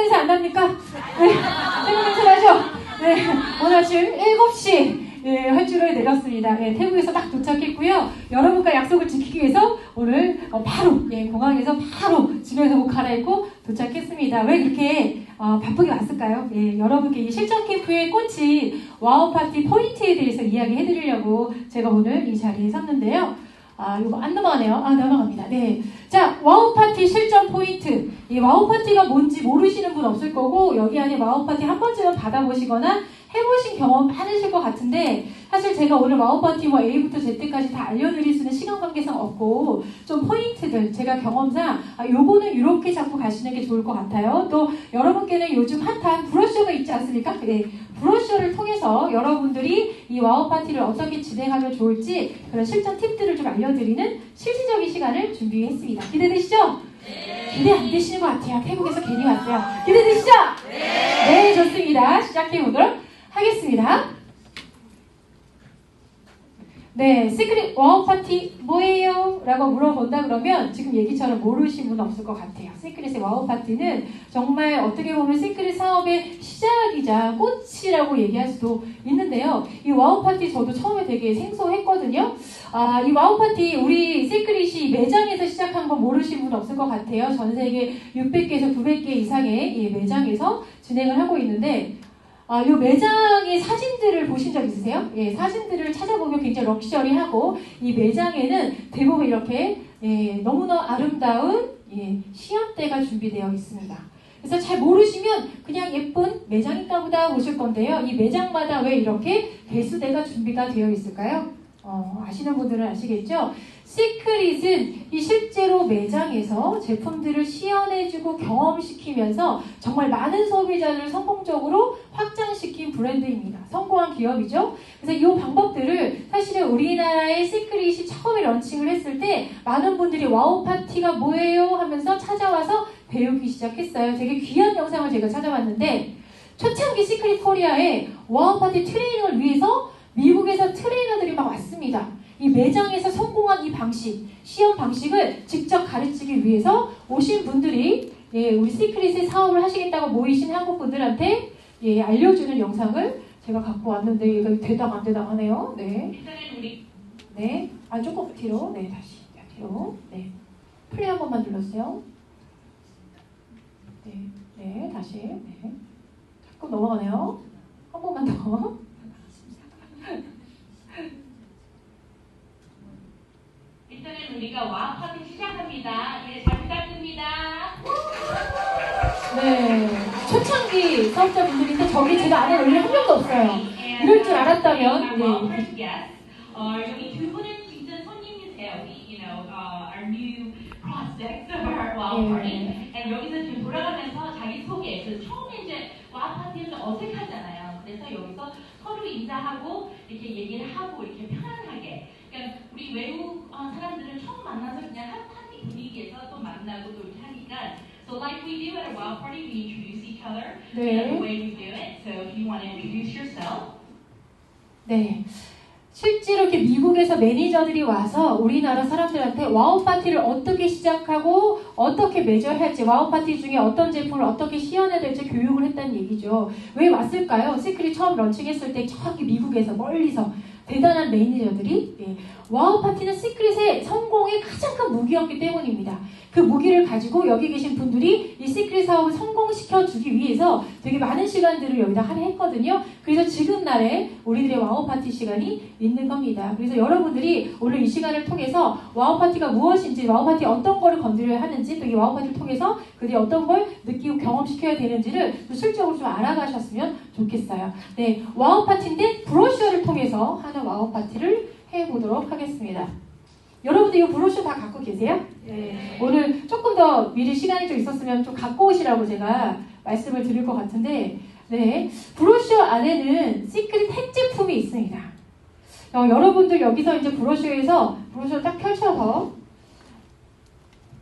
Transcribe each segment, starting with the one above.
냄새 안 납니까? 네, 태국 냄새 나죠? 네, 오늘 아침 7시 활주로에 내렸습니다. 태국에서 딱 도착했고요. 여러분과 약속을 지키기 위해서 오늘 바로 공항에서 바로 집에서 옷 갈아입고 도착했습니다. 왜 그렇게 바쁘게 왔을까요? 여러분께 이 실전 캠프의 꽃이 와우 파티 포인트에 대해서 이야기해 드리려고 제가 오늘 이 자리에 섰는데요. 이거 안 넘어가네요. 넘어갑니다. 네. 자, 와우 파티 실전 포인트. 이 와우 파티가 뭔지 모르시는 분 없을 거고, 여기 안에 와우 파티 한 번쯤은 받아보시거나 해보신 경험 많으실 것 같은데, 사실 제가 오늘 와우 파티 A부터 Z까지 다 알려드릴 수 있는 시간 관계상 없고, 좀 포인트들, 제가 경험상, 요거는 이렇게 잡고 가시는 게 좋을 것 같아요. 또, 여러분께는 요즘 핫한 브로셔가 있지 않습니까? 네. 브로셔를 통해서 여러분들이 이 와우 파티를 어떻게 진행하면 좋을지 그런 실전 팁들을 좀 알려드리는 실질적인 시간을 준비했습니다. 기대되시죠? 네. 기대 안 되시는 것 같아요. 태국에서 괜히 왔어요. 기대되시죠? 네. 네, 좋습니다. 시작해보도록 하겠습니다. 네, 시크릿 와우 파티 뭐예요? 라고 물어본다 그러면 지금 얘기처럼 모르신 분 없을 것 같아요. 시크릿의 와우 파티는 정말 어떻게 보면 시크릿 사업의 시작이자 꽃이라고 얘기할 수도 있는데요. 이 와우 파티 저도 처음에 되게 생소했거든요. 이 와우 파티 우리 시크릿이 매장에서 시작한 거 모르신 분 없을 것 같아요. 전 세계 600개에서 900개 이상의 이 매장에서 진행을 하고 있는데 이 매장의 사진들을 보신 적 있으세요? 사진들을 찾아보면 굉장히 럭셔리하고 이 매장에는 대부분 이렇게 너무나 아름다운 시연대가 준비되어 있습니다. 그래서 잘 모르시면 그냥 예쁜 매장인가 보다 보실 건데요. 이 매장마다 왜 이렇게 배수대가 준비가 되어 있을까요? 아시는 분들은 아시겠죠? 시크릿은 이 실제로 매장에서 제품들을 시연해주고 경험시키면서 정말 많은 소비자들을 성공적으로 확장시킨 브랜드입니다. 성공한 기업이죠. 그래서 이 방법들을 사실은 우리나라의 시크릿이 처음에 런칭을 했을 때 많은 분들이 와우 파티가 뭐예요? 하면서 찾아와서 배우기 시작했어요. 되게 귀한 영상을 제가 찾아봤는데 초창기 시크릿 코리아에 와우 파티 트레이닝을 위해서 미국에서 트레이너들이 막 왔습니다. 이 매장에서 성공한 이 방식, 시험 방식을 직접 가르치기 위해서 오신 분들이 우리 시크릿의 사업을 하시겠다고 모이신 한국 분들한테 알려주는 영상을 제가 갖고 왔는데 이거 되당 안 되당 하네요. 네. 네. 조금 뒤로. 네, 다시. 뒤로. 네. 플레이 한 번만 눌러주세요. 네. 네, 다시. 네. 자꾸 넘어가네요. 한 번만 더. 일단은 우리가 와우 파티 시작합니다. 잘 부탁드립니다. 네, 초창기 사업자분들인데 저기 제가 아는 원래 한 명도 없어요. 이럴 줄 알았다면 여기 두 분은 진짜 손님이세요. Our new prospects of our 와우 파티. 여기서 지금 돌아가면서 자기 소개. 처음에 이제 와우 파티는 좀 어색하잖아요. 그래서 여기서 서로 인사하고 이렇게 얘기를 하고 이렇게 편안하게. 그러니까 우리 외국 사람들은 처음 만나서 그냥 한 파티 분위기에서 또 만나고 또 이렇게 하니까 So like we do at a WOW party, we introduce each other. 네. The way we do it. So if you want to introduce yourself. 네. 실제로 이렇게 미국에서 매니저들이 와서 우리나라 사람들한테 와우 파티를 어떻게 시작하고 어떻게 매저할지 와우 파티 중에 어떤 제품을 어떻게 시연해야 될지 교육을 했다는 얘기죠. 왜 왔을까요? 시크릿 처음 런칭했을 때 저기 미국에서 멀리서 대단한 매니저들이 와우 파티는 시크릿의 성공의 가장 큰 무기였기 때문입니다. 그 무기를 가지고 여기 계신 분들이 이 시크릿 사업을 성공시켜주기 위해서 되게 많은 시간들을 여기다 할애했거든요. 그래서 지금 날에 우리들의 와우 파티 시간이 있는 겁니다. 그래서 여러분들이 오늘 이 시간을 통해서 와우 파티가 무엇인지, 와우 파티 어떤 거를 건드려야 하는지, 또 이 와우 파티를 통해서 그들이 어떤 걸 느끼고 경험시켜야 되는지를 실질적으로 좀 알아가셨으면 좋겠어요. 네, 와우 파티인데 브로셔를 통해서 하는 와우 파티를 해보도록 하겠습니다. 여러분들 이 브로셔 다 갖고 계세요? 네. 오늘 조금 더 미리 시간이 좀 있었으면 좀 갖고 오시라고 제가 말씀을 드릴 것 같은데, 네, 브로셔 안에는 시크릿 핵 제품이 있습니다. 여러분들 여기서 이제 브로셔에서 브로셔를 딱 펼쳐서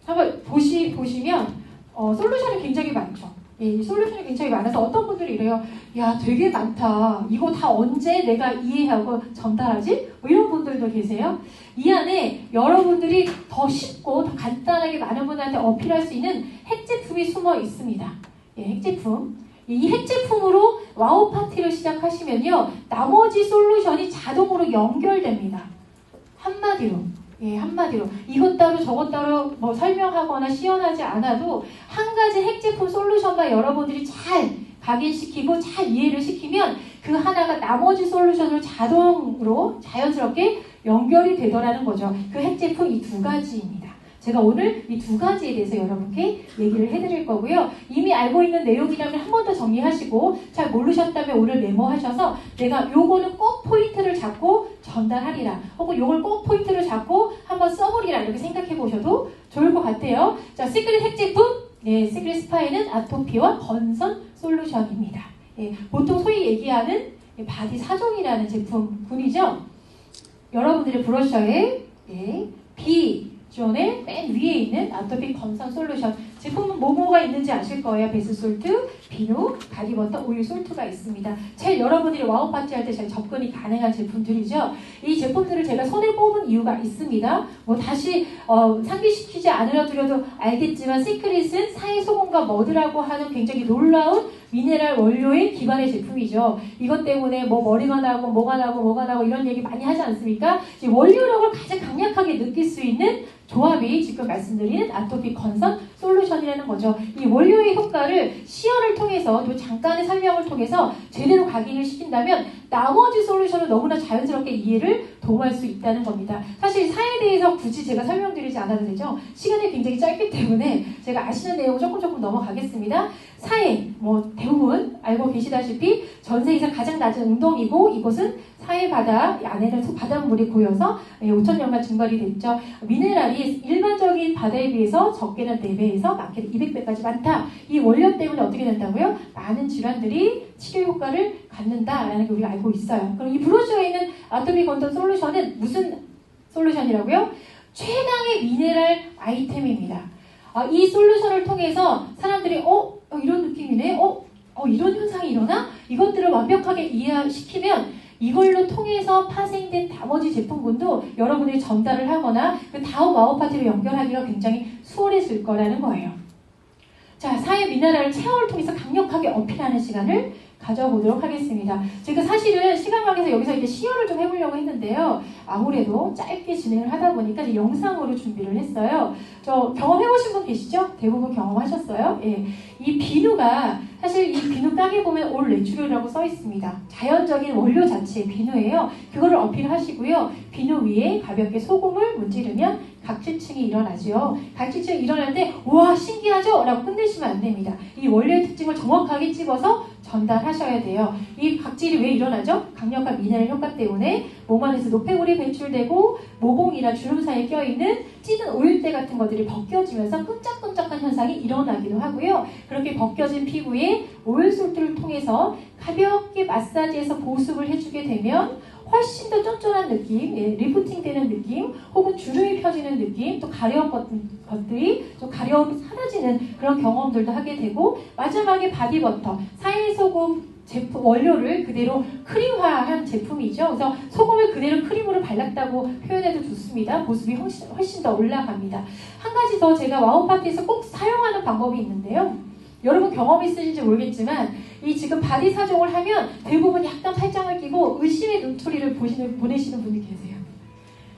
한번 보시면 솔루션이 굉장히 많죠. 이 솔루션이 굉장히 많아서 어떤 분들이 이래요. 야, 되게 많다. 이거 다 언제 내가 이해하고 전달하지? 이런 분들도 계세요. 이 안에 여러분들이 더 쉽고 더 간단하게 많은 분들한테 어필할 수 있는 핵 제품이 숨어 있습니다. 예, 핵제품. 이 핵제품으로 와우 파티를 시작하시면요, 나머지 솔루션이 자동으로 연결됩니다. 한마디로. 예, 한마디로. 이것 따로 저것 따로 뭐 설명하거나 시연하지 않아도 한 가지 핵제품 솔루션만 여러분들이 잘 각인시키고 잘 이해를 시키면 그 하나가 나머지 솔루션을 자동으로 자연스럽게 연결이 되더라는 거죠. 그 핵제품 이 두 가지입니다. 제가 오늘 이 두 가지에 대해서 여러분께 얘기를 해드릴 거고요. 이미 알고 있는 내용이라면 한 번 더 정리하시고 잘 모르셨다면 오늘 메모하셔서 내가 요거는 꼭 포인트를 잡고 전달하리라. 혹은 요걸 꼭 포인트를 잡고 한번 써보리라. 이렇게 생각해 보셔도 좋을 것 같아요. 자, 시크릿 핵제품. 네, 시크릿 스파이는 아토피와 건선 솔루션입니다. 예, 보통 소위 얘기하는 바디 4종이라는 제품군이죠. 여러분들의 브러셔에 예, B존의 맨 위에 있는 아토피 건선 솔루션 제품은 뭐가 있는지 아실 거예요. 베스솔트, 비누, 바디버터, 오일 솔트가 있습니다. 제일 여러분들이 와우 파티 할 때 잘 접근이 가능한 제품들이죠. 이 제품들을 제가 손에 꼽은 이유가 있습니다. 뭐 다시 상기시키지 않으려도 알겠지만 시크릿은 사해소금과 머드라고 하는 굉장히 놀라운 미네랄 원료의 기반의 제품이죠. 이것 때문에 뭐 머리가 나고 뭐가 나고 이런 얘기 많이 하지 않습니까? 이 원료력을 가장 강력하게 느낄 수 있는 조합이 지금 말씀드린 아토피 건선 솔루션이라는 거죠. 이 원료의 효과를 시연을 통해서 또 잠깐의 설명을 통해서 제대로 각인을 시킨다면 나머지 솔루션을 너무나 자연스럽게 이해를 도모할 수 있다는 겁니다. 사실 사에 대해서 굳이 제가 설명드리지 않아도 되죠. 시간이 굉장히 짧기 때문에 제가 아시는 내용을 조금 넘어가겠습니다. 사해, 뭐 대부분 알고 계시다시피 전 세계에서 가장 낮은 웅덩이고 이곳은 사해 바다 안에는 바닷물이 고여서 5,000년간 증발이 됐죠. 미네랄이 일반적인 바다에 비해서 적게는 4배에서 많게는 200배까지 많다. 이 원료 때문에 어떻게 된다고요? 많은 질환들이 치료 효과를 갖는다라는 게 우리가 알고 있어요. 그럼 이 브로셔에 있는 아토피 건선 솔루션은 무슨 솔루션이라고요? 최강의 미네랄 아이템입니다. 이 솔루션을 통해서 사람들이 이런 느낌이네? 이런 현상이 일어나? 이것들을 완벽하게 이해시키면 이걸로 통해서 파생된 나머지 제품군도 여러분들이 전달을 하거나 그 다음 와우 파티로 연결하기가 굉장히 수월해질 거라는 거예요. 자, 사회 미네랄을 체험을 통해서 강력하게 어필하는 시간을 가져보도록 하겠습니다. 제가 사실은 시간 관계에서 여기서 이제 시연을 좀 해보려고 했는데요. 아무래도 짧게 진행을 하다 보니까 이제 영상으로 준비를 했어요. 저 경험해보신 분 계시죠? 대부분 경험하셨어요? 예. 이 비누가 사실 이 비누 깍에 보면 올 내추럴이라고 써 있습니다. 자연적인 원료 자체의 비누예요. 그거를 어필하시고요. 비누 위에 가볍게 소금을 문지르면 각질층이 일어나죠. 각질층이 일어날 때 우와 신기하죠? 라고 끝내시면 안 됩니다. 이 원료의 특징을 정확하게 찝어서 전달하셔야 돼요. 이 각질이 왜 일어나죠? 강력한 미네랄 효과 때문에 몸 안에서 노폐물이 배출되고 모공이나 주름 사이에 껴있는 찌든 오일대 같은 것들이 벗겨지면서 끈적끈적한 현상이 일어나기도 하고요. 그렇게 벗겨진 피부에 오일솔트를 통해서 가볍게 마사지해서 보습을 해주게 되면 훨씬 더 쫀쫀한 느낌, 리프팅 되는 느낌, 혹은 주름이 펴지는 느낌, 또 가려운 것들이 좀 가려움이 사라지는 그런 경험들도 하게 되고, 마지막에 바디버터, 사해소금 제품 원료를 그대로 크림화한 제품이죠. 그래서 소금을 그대로 크림으로 발랐다고 표현해도 좋습니다. 보습이 훨씬 더 올라갑니다. 한 가지 더 제가 와우 파티에서 꼭 사용하는 방법이 있는데요. 여러분 경험이 있으신지 모르겠지만 이 지금 바디 4종을 하면 대부분 약간 팔짱을 끼고 의심의 눈초리를 보내시는 분이 계세요.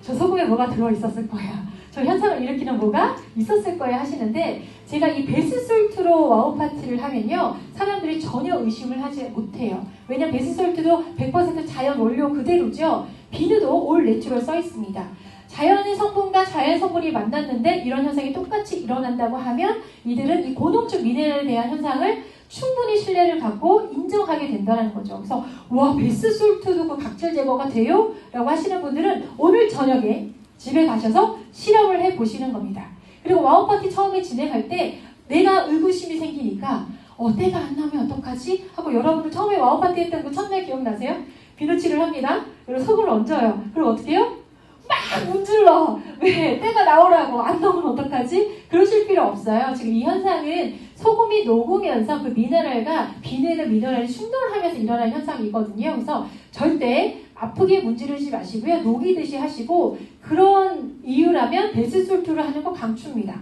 저 소금에 뭐가 들어있었을 거야. 저 현상을 일으키는 뭐가 있었을 거야 하시는데 제가 이 베스솔트로 와우 파티를 하면요. 사람들이 전혀 의심을 하지 못해요. 왜냐면 베스솔트도 100% 자연 원료 그대로죠. 비누도 올 내추럴 써 있습니다. 자연의 성분과 자연 성분이 만났는데 이런 현상이 똑같이 일어난다고 하면 이들은 이 고농축 미네랄에 대한 현상을 충분히 신뢰를 갖고 인정하게 된다는 거죠. 그래서 와 베스솔트도 그 각질 제거가 돼요? 라고 하시는 분들은 오늘 저녁에 집에 가셔서 실험을 해보시는 겁니다. 그리고 와우 파티 처음에 진행할 때 내가 의구심이 생기니까 때가 안 나면 어떡하지? 하고 여러분들 처음에 와우 파티 했던 그 첫날 기억나세요? 비누칠을 합니다. 그리고 소금을 얹어요. 그리고 어떻게 해요? 막 문질러. 왜? 때가 나오라고. 안 나오면 어떡하지? 그러실 필요 없어요. 지금 이 현상은 소금이 녹으면서 그 미네랄과 비누의 미네랄이 충돌을 하면서 일어나는 현상이거든요. 그래서 절대 아프게 문지르지 마시고요. 녹이듯이 하시고 그런 이유라면 베스솔트를 하는 거 강추입니다.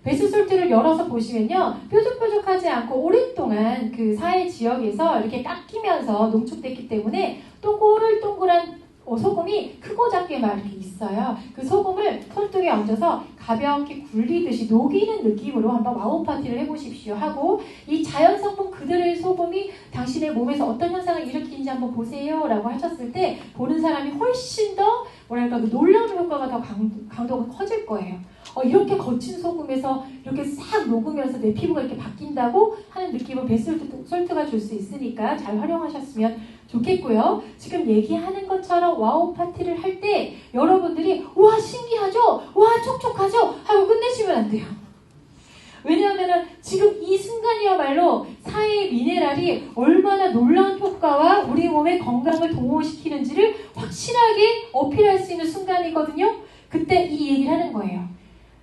베스솔트를 열어서 보시면요. 뾰족뾰족하지 않고 오랫동안 그 사해 지역에서 이렇게 깎이면서 농축됐기 때문에 동글동글한 소금이 크고 작게 막 이렇게 있어요. 그 소금을 손등에 얹어서 가볍게 굴리듯이 녹이는 느낌으로 한번 와우 파티를 해보십시오 하고 이 자연 성분 그대로의 소금이 당신의 몸에서 어떤 현상을 일으키는지 한번 보세요 라고 하셨을 때 보는 사람이 훨씬 더 뭐랄까 그 놀라운 효과가 더 강도가 커질 거예요. 이렇게 거친 소금에서 이렇게 싹 녹으면서 내 피부가 이렇게 바뀐다고 하는 느낌을 베스솔트가 줄 수 있으니까 잘 활용하셨으면 좋겠고요. 지금 얘기하는 것처럼 와우 파티를 할 때 여러분들이 와 신기하죠? 와 촉촉하죠? 하고 끝내시면 안 돼요. 왜냐하면 지금 이 순간이야말로 사해 미네랄이 얼마나 놀라운 효과와 우리 몸의 건강을 동호시키는지를 확실하게 어필할 수 있는 순간이거든요. 그때 이 얘기를 하는 거예요.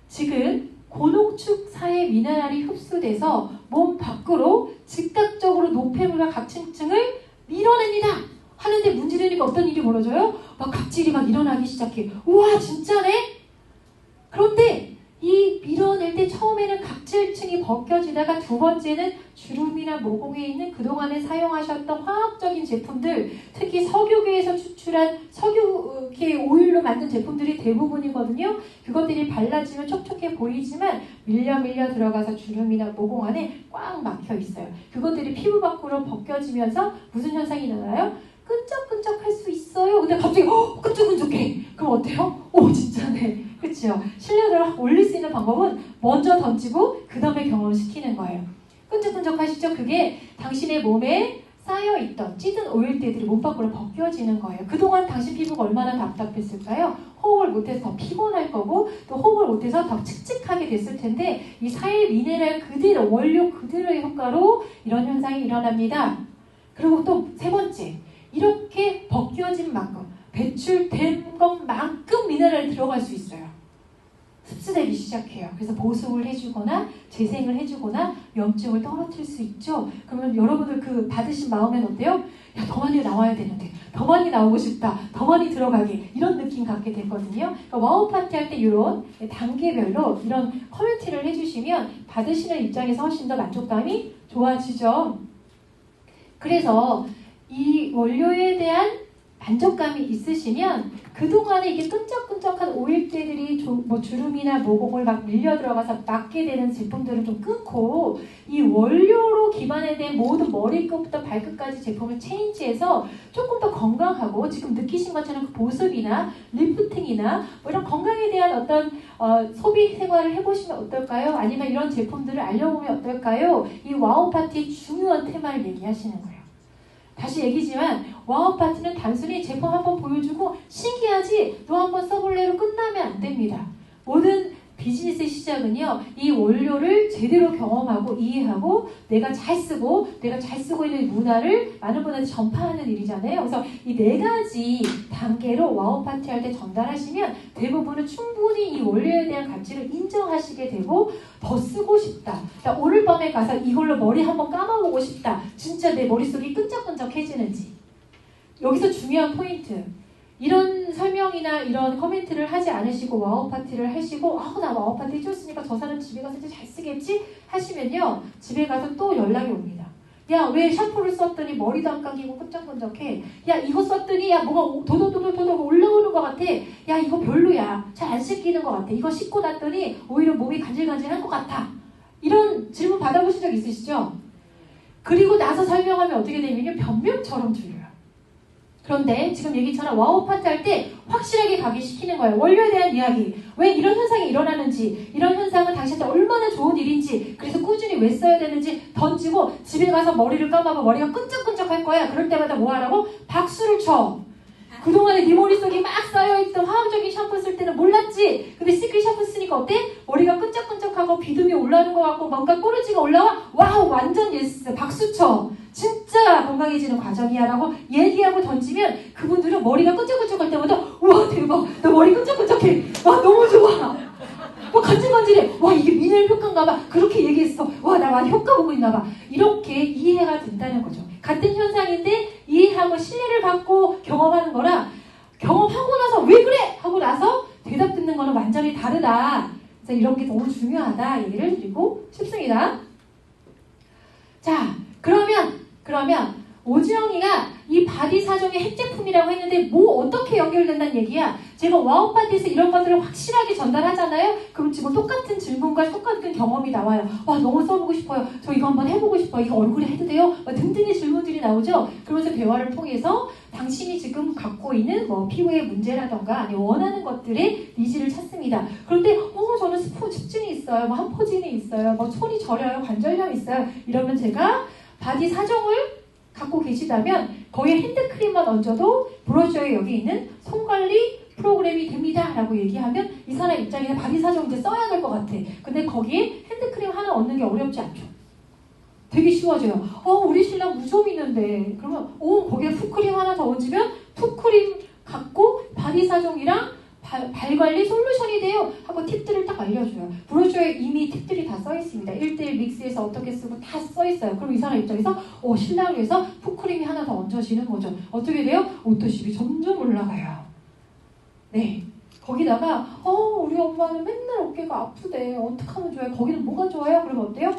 지금 고농축 사해 미네랄이 흡수돼서 몸 밖으로 즉각적으로 노폐물과 각층층을 밀어냅니다. 하는데 문지르니까 어떤 일이 벌어져요? 막 각질이 막 일어나기 시작해. 우와 진짜네? 그런데 이 밀어낼 때 처음에는 각질층이 벗겨지다가 두 번째는 주름이나 모공에 있는 그동안에 사용하셨던 화학적인 제품들, 특히 석유계에서 추출한 석유계 오일로 만든 제품들이 대부분이거든요. 그것들이 발라지면 촉촉해 보이지만 밀려 들어가서 주름이나 모공 안에 꽉 막혀 있어요. 그것들이 피부 밖으로 벗겨지면서 무슨 현상이 일어나요? 끈적끈적할 수 있어요. 근데 갑자기 끈적끈적해. 그럼 어때요? 오 진짜네. 그렇죠? 실내도를 확 올릴 수 있는 방법은 먼저 던지고 그 다음에 경험시키는 거예요. 끈적끈적하시죠? 그게 당신의 몸에 쌓여있던 찌든 오일들이 몸 밖으로 벗겨지는 거예요. 그동안 당신 피부가 얼마나 답답했을까요? 호흡을 못해서 더 피곤할 거고 또 호흡을 못해서 더 칙칙하게 됐을 텐데 이 사해 미네랄 그대로 원료 그대로의 효과로 이런 현상이 일어납니다. 그리고 또 세 번째, 이렇게 벗겨진 만큼 배출된 것만큼 미네랄이 들어갈 수 있어요. 흡수되기 시작해요. 그래서 보습을 해주거나 재생을 해주거나 염증을 떨어뜨릴 수 있죠. 그러면 여러분들 그 받으신 마음엔 어때요? 야, 더 많이 나와야 되는데, 더 많이 나오고 싶다, 더 많이 들어가게 이런 느낌 갖게 됐거든요. 그러니까 와우 파티 할 때 이런 단계별로 이런 커뮤니티를 해주시면 받으시는 입장에서 훨씬 더 만족감이 좋아지죠. 그래서 이 원료에 대한 만족감이 있으시면 그동안에 이게 끈적끈적한 오일들이 주름이나 모공을 막 밀려 들어가서 막게 되는 제품들을 좀 끊고 이 원료로 기반에 된 모든 머리끝부터 발끝까지 제품을 체인지해서 조금 더 건강하고 지금 느끼신 것처럼 그 보습이나 리프팅이나 뭐 이런 건강에 대한 어떤 소비 생활을 해보시면 어떨까요? 아니면 이런 제품들을 알려보면 어떨까요? 이 와우 파티의 중요한 테마를 얘기하시는 거예요. 다시 얘기지만 와우 파트는 단순히 제품 한번 보여주고 신기하지? 너 한번 써볼래로 끝나면 안 됩니다. 모든 비즈니스의 시작은요. 이 원료를 제대로 경험하고 이해하고 내가 잘 쓰고 있는 문화를 많은 분한테 전파하는 일이잖아요. 그래서 이 네 가지 단계로 와우 파티 할 때 전달하시면 대부분은 충분히 이 원료에 대한 가치를 인정하시게 되고 더 쓰고 싶다. 그러니까 오늘 밤에 가서 이걸로 머리 한번 감아보고 싶다. 진짜 내 머릿속이 끈적끈적해지는지. 여기서 중요한 포인트. 이런 설명이나 이런 코멘트를 하지 않으시고 와우 파티를 하시고 나 와우 파티 해줬으니까 저 사람 집에 가서 이제 잘 쓰겠지? 하시면요. 집에 가서 또 연락이 옵니다. 야, 왜 샴푸를 썼더니 머리도 안 감기고 끈적끈적해? 야, 이거 썼더니 야, 뭐가 도도도도도도 올라오는 것 같아. 야, 이거 별로야. 잘 안 씻기는 것 같아. 이거 씻고 났더니 오히려 몸이 간질간질한 것 같아. 이런 질문 받아보신 적 있으시죠? 그리고 나서 설명하면 어떻게 되냐면 변명처럼 들려요. 그런데 지금 얘기처럼 와우 파티 할 때 확실하게 각인시키는 거예요. 원료에 대한 이야기. 왜 이런 현상이 일어나는지, 이런 현상은 당신한테 얼마나 좋은 일인지, 그래서 꾸준히 왜 써야 되는지 던지고 집에 가서 머리를 감아봐. 머리가 끈적끈적할 거야. 그럴 때마다 뭐 하라고? 박수를 쳐. 그동안에 네 머릿속에 막 쌓여있던 화학적인 샴푸 쓸 때는 몰랐지. 근데 시크릿 샴푸 쓰니까 어때? 머리가 끈적끈적하고 비듬이 올라오는 것 같고 뭔가 꼬르지가 올라와? 와우, 완전 예스. 박수 쳐. 진짜 건강해지는 과정이야 라고 얘기하고 던지면 그분들은 머리가 끈적끈적할 때마다 우와 대박, 나 머리 끈적끈적해. 와 너무 좋아. 와 간질간질해. 와 이게 미네랄 효과인가 봐. 그렇게 얘기했어. 와 나 많이 효과 보고 있나 봐. 이렇게 이해가 된다는 거죠. 같은 현상인데 이해하고 신뢰를 받고 경험하는 거랑 경험하고 나서 왜 그래? 하고 나서 대답 듣는 거는 완전히 다르다. 그래서 이런 게 너무 중요하다 얘기를 드리고 싶습니다. 자, 그러면 오지영이가 이 바디 사정의 핵제품이라고 했는데 뭐 어떻게 연결된다는 얘기야? 제가 와우바디에서 이런 것들을 확실하게 전달하잖아요. 그럼 지금 똑같은 질문과 똑같은 경험이 나와요. 와, 너무 써보고 싶어요. 저 이거 한번 해보고 싶어요. 이거 얼굴에 해도 돼요? 등등의 질문들이 나오죠. 그러면서 대화를 통해서 당신이 지금 갖고 있는 뭐 피부의 문제라던가 아니면 원하는 것들의 니즈를 찾습니다. 그런데 저는 습진이 있어요. 뭐 한포진이 있어요. 뭐 손이 저려요. 관절염이 있어요. 이러면 제가 바디 사정을 갖고 계시다면 거기에 핸드크림만 얹어도 브러셔에 여기 있는 손관리 프로그램이 됩니다 라고 얘기하면 이 사람 입장에서 바디 사정 이제 써야 될 것 같아. 근데 거기에 핸드크림 하나 얹는 게 어렵지 않죠. 되게 쉬워져요. 우리 신랑 무좀 있는데 그러면 거기에 풋크림 하나 더 얹으면 풋크림 갖고 바디 사정이랑 발관리 솔루션이 돼요 하고 팁들을 딱 알려줘요. 브로셔에 이미 팁들이 다 써있습니다. 1:1 믹스해서 어떻게 쓰고 다 써있어요. 그럼 이 사람 입장에서 신랑을 위해서 풋크림이 하나 더 얹어지는 거죠. 어떻게 돼요? 오토십이 점점 올라가요. 네. 거기다가 우리 엄마는 맨날 어깨가 아프대. 어떡하면 좋아요? 거기는 뭐가 좋아요? 그러면 어때요?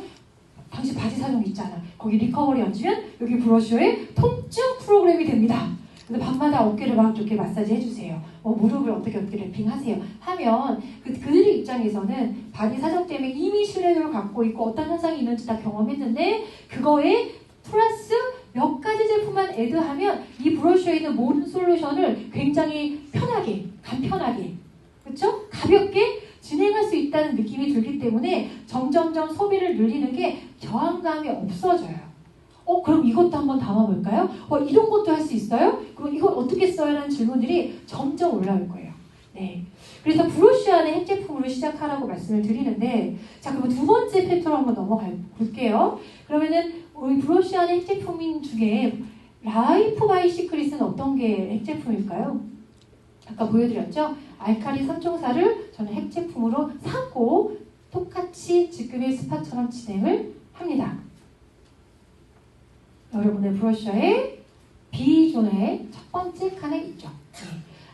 당신 바디 사정 있잖아. 거기 리커버리 얹으면 여기 브러쉬에 통증 프로그램이 됩니다. 그래서 밤마다 어깨를 막 이렇게 마사지 해주세요. 무릎을 어떻게 랩핑 하세요. 하면 그들의 입장에서는 바디 사정 때문에 이미 신뢰도를 갖고 있고 어떤 현상이 있는지 다 경험했는데 그거에 플러스 몇 가지 제품만 애드하면 이 브러쉬에 있는 모든 솔루션을 굉장히 편하게, 간편하게, 그렇죠? 가볍게 진행할 수 있다는 느낌이 들기 때문에 점점점 소비를 늘리는 게 저항감이 없어져요. 그럼 이것도 한번 담아볼까요? 이런 것도 할 수 있어요? 그럼 이걸 어떻게 써요? 라는 질문들이 점점 올라올 거예요. 네. 그래서 브러쉬 안에 핵제품으로 시작하라고 말씀을 드리는데, 자, 그럼 두 번째 팩터로 한번 넘어가 볼게요. 그러면은, 우리 브러쉬 안에 핵제품인 중에, 라이프 바이 시크릿은 어떤 게 핵제품일까요? 아까 보여드렸죠? 알칼리 3총사를 저는 핵제품으로 사고, 똑같이 지금의 스파처럼 진행을 합니다. 여러분의 브러셔에 B존의 첫 번째 칸에 있죠.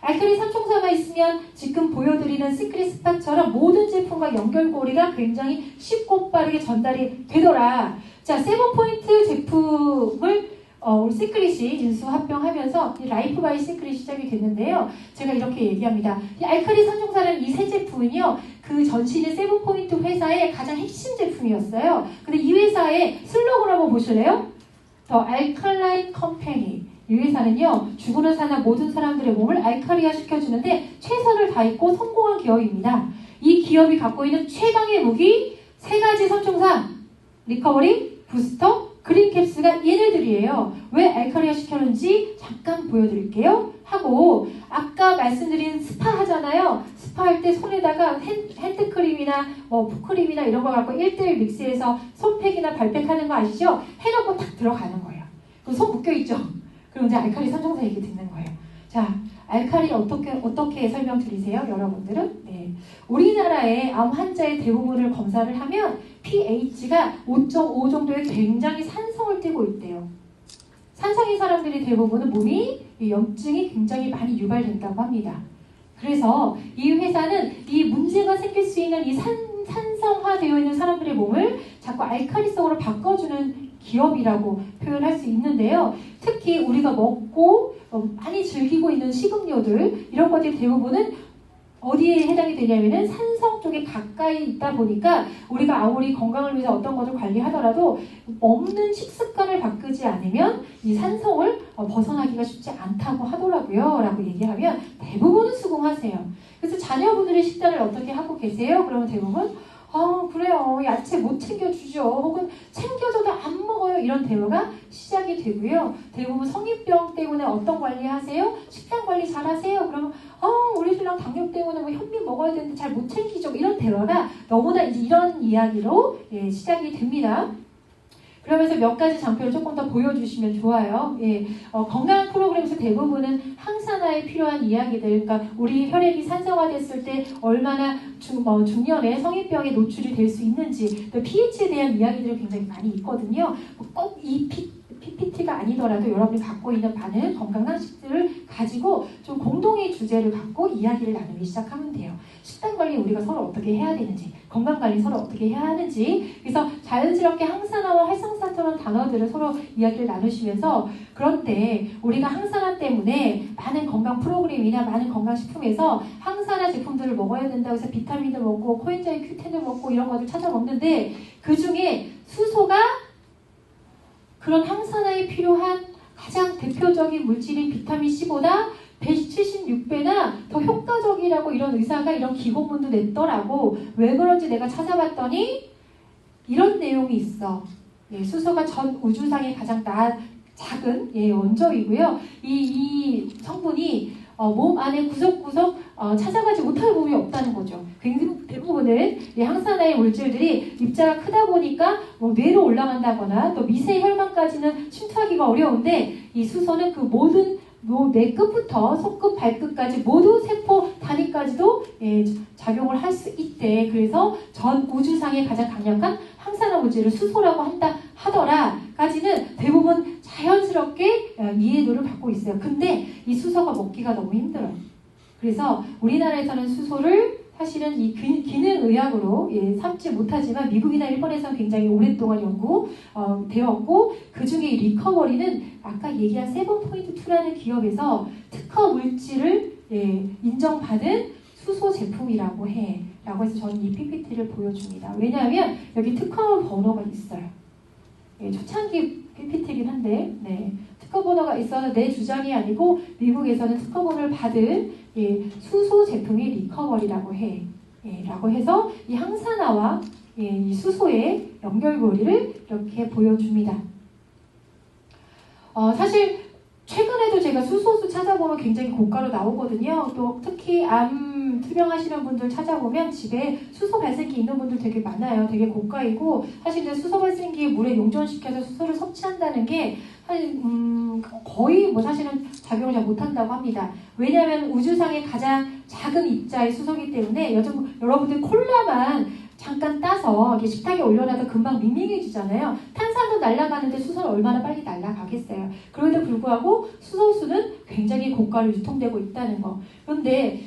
알칼리 3총사가 있으면 지금 보여드리는 시크릿 스팟처럼 모든 제품과 연결고리가 굉장히 쉽고 빠르게 전달이 되더라. 자, 7포인트 제품을 우리 시크릿이 인수 합병하면서 이 라이프 바이 시크릿이 시작이 됐는데요. 제가 이렇게 얘기합니다. 이 알칼리 3총사라는 이 세 제품은요. 그 전신의 7포인트 회사의 가장 핵심 제품이었어요. 근데 이 회사의 슬로건 한번 보실래요? 더 알칼라인 컴퍼니. 이 회사는요, 죽으는 사나 모든 사람들의 몸을 알칼리화 시켜주는데 최선을 다했고 성공한 기업입니다. 이 기업이 갖고 있는 최강의 무기 3가지 3총사, 리커버리, 부스터, 그린캡스가 얘네들이에요. 왜 알칼리화 시켰는지 잠깐 보여드릴게요. 하고 아까 말씀드린 스파 하잖아요. 스파 할 때 손에다가 핸드크림이나 풋크림이나 이런 거 갖고 1:1 믹스해서 손팩이나 발팩 하는 거 아시죠? 해놓고 딱 들어가는 거예요. 그럼 손 묶여있죠? 그럼 이제 알칼리 3총사 얘기 듣는 거예요. 자, 알칼리 어떻게 설명드리세요? 여러분들은? 네. 우리나라의 암 환자의 대부분을 검사를 하면 pH가 5.5 정도의 굉장히 산성을 띠고 있대요. 산성인 사람들이 대부분은 몸이 염증이 굉장히 많이 유발된다고 합니다. 그래서 이 회사는 이 문제가 생길 수 있는 이 산성화되어 있는 사람들의 몸을 자꾸 알칼리성으로 바꿔주는 기업이라고 표현할 수 있는데요. 특히 우리가 먹고 많이 즐기고 있는 식음료들 이런 것들이 대부분은 어디에 해당이 되냐면은 산성 쪽에 가까이 있다 보니까 우리가 아무리 건강을 위해서 어떤 것을 관리하더라도 먹는 식습관을 바꾸지 않으면 이 산성을 벗어나기가 쉽지 않다고 하더라고요. 라고 얘기하면 대부분은 수긍하세요. 그래서 자녀분들의 식단을 어떻게 하고 계세요? 그러면 대부분 그래요. 야채 못 챙겨주죠. 혹은 챙겨줘도 안 먹어요. 이런 대화가 시작이 되고요. 대부분 성인병 때문에 어떤 관리하세요? 식단 관리 잘 하세요? 그러면 우리 신랑 당뇨 때문에 현미 먹어야 되는데 잘 못 챙기죠. 이런 대화가 너무나 이제 이런 이야기로 시작이 됩니다. 그러면서 몇 가지 장표를 조금 더 보여주시면 좋아요. 건강 프로그램에서 대부분은 항산화에 필요한 이야기들, 그러니까 우리 혈액이 산성화됐을 때 얼마나 중년에 성인병에 노출이 될 수 있는지, 또 pH에 대한 이야기들이 굉장히 많이 있거든요. 꼭 이 PPT가 아니더라도 여러분이 갖고 있는 많은 건강 상식들을 가지고 좀 공동의 주제를 갖고 이야기를 나누기 시작하면 돼요. 식단 관리 우리가 서로 어떻게 해야 되는지, 건강 관리 서로 어떻게 해야 하는지, 그래서 자연스럽게 항산화와 활성산소라는 단어들을 서로 이야기를 나누시면서, 그런데 우리가 항산화 때문에 많은 건강 프로그램이나 많은 건강식품에서 항산화 제품들을 먹어야 된다고 해서 비타민을 먹고 코엔자임 Q10을 먹고 이런 것들 찾아 먹는데, 그 중에 수소가 그런 항산화에 필요한 가장 대표적인 물질인 비타민 C보다 176배나 더 효과적이라고 이런 의사가 이런 기고문도 냈더라고. 왜 그런지 내가 찾아봤더니 이런 내용이 있어. 예, 수소가 전 우주상의 가장 작은 원적이고요. 이 성분이 몸 안에 구석구석 찾아가지 못할 몸이 없다는 거죠. 굉장히 대부분은 이 항산화의 물질들이 입자가 크다 보니까 뭐 뇌로 올라간다거나 또 미세 혈관까지는 침투하기가 어려운데, 이 수소는 그 모든 뇌 끝부터 손끝 발끝까지 모두 세포 단위까지도 작용을 할 수 있대. 그래서 전 우주상의 가장 강력한 항산화 물질을 수소라고 한다 하더라까지는 대부분 자연스럽게 이해도를 받고 있어요. 근데 이 수소가 먹기가 너무 힘들어요. 그래서 우리나라에서는 수소를 사실은 이 기능의학으로 삼지 못하지만 미국이나 일본에서는 굉장히 오랫동안 연구되었고, 그 중에 이 리커버리는 아까 얘기한 세븐포인트2라는 기업에서 특허 물질을 인정받은 수소 제품이라고 해. 라고 해서 저는 이 PPT를 보여줍니다. 왜냐하면 여기 특허 번호가 있어요. 초창기 PPT이긴 한데, 특허 번호가 있어서 내 주장이 아니고 미국에서는 특허 번호를 받은 수소 제품이 리커버리라고 해. 라고 해서 이 항산화와 이 수소의 연결고리를 이렇게 보여줍니다. 사실 최근에도 제가 수소수 찾아보면 굉장히 고가로 나오거든요. 또 특히 암 투병하시는 분들 찾아보면 집에 수소 발생기 있는 분들 되게 많아요. 되게 고가이고, 사실 이제 수소 발생기에 물에 용전시켜서 수소를 섭취한다는 게 거의 사실은 작용을 잘 못한다고 합니다. 왜냐하면 우주상의 가장 작은 입자의 수소이기 때문에 요즘 여러분들 콜라만 잠깐 따서 이렇게 식탁에 올려놔도 금방 밍밍해지잖아요. 탄산도 날아가는데 수소는 얼마나 빨리 날아가겠어요. 그럼에도 불구하고 수소수는 굉장히 고가로 유통되고 있다는 거. 그런데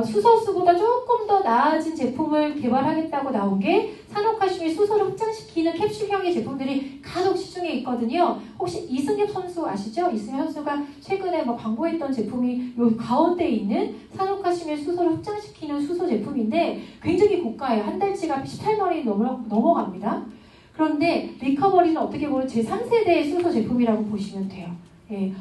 수소수보다 조금 더 나아진 제품을 개발하겠다고 나온 게 산호카슘이 수소를 확장시키는 캡슐형의 제품들이 간혹 시중에 있거든요. 혹시 이승엽 선수 아시죠? 이승엽 선수가 최근에 광고했던 제품이 요 가운데 있는 산호카슘의 수소를 확장시키는 수소 제품인데 굉장히 고가예요. 한 달치가 18만 원이 넘어갑니다. 그런데 리커버리는 어떻게 보면 제3세대의 수소 제품이라고 보시면 돼요.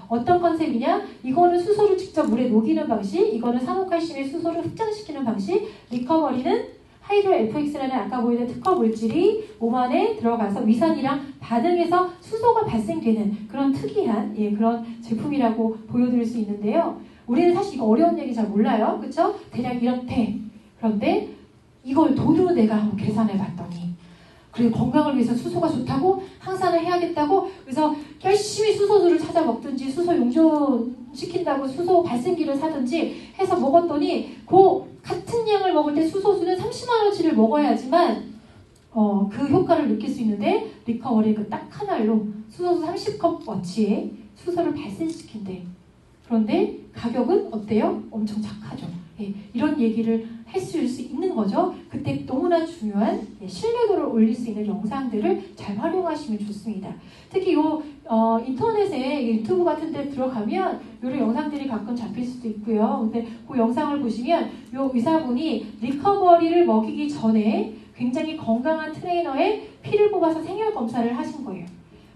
어떤 컨셉이냐? 이거는 수소를 직접 물에 녹이는 방식, 이거는 산호칼슘의 수소를 흡장시키는 방식, 리커버리는 하이드로 FX라는 아까 보이던 특허 물질이 몸 안에 들어가서 위산이랑 반응해서 수소가 발생되는 그런 특이한 그런 제품이라고 보여드릴 수 있는데요. 우리는 사실 이거 어려운 얘기 잘 몰라요. 그쵸? 대략 이렇대. 그런데 이걸 돈으로 내가 한번 계산해 봤더니, 그리고 건강을 위해서 수소가 좋다고 항산을 해야겠다고 그래서 열심히 수소들을 찾아 먹든지 수소 용존시킨다고 수소 발생기를 사든지 해서 먹었더니 그 같은 양을 먹을 때 수소수는 30만원어치를 먹어야지만 그 효과를 느낄 수 있는데, 리커버리 그 딱 한 알로 수소수 30컵어치의 수소를 발생시킨대. 그런데 가격은 어때요? 엄청 착하죠. 이런 얘기를 할 수 있는 거죠. 그때 너무나 중요한 신뢰도를 올릴 수 있는 영상들을 잘 활용하시면 좋습니다. 특히 인터넷에 유튜브 같은 데 들어가면 이런 영상들이 가끔 잡힐 수도 있고요. 근데 그 영상을 보시면 이 의사분이 리커버리를 먹이기 전에 굉장히 건강한 트레이너의 피를 뽑아서 생혈 검사를 하신 거예요.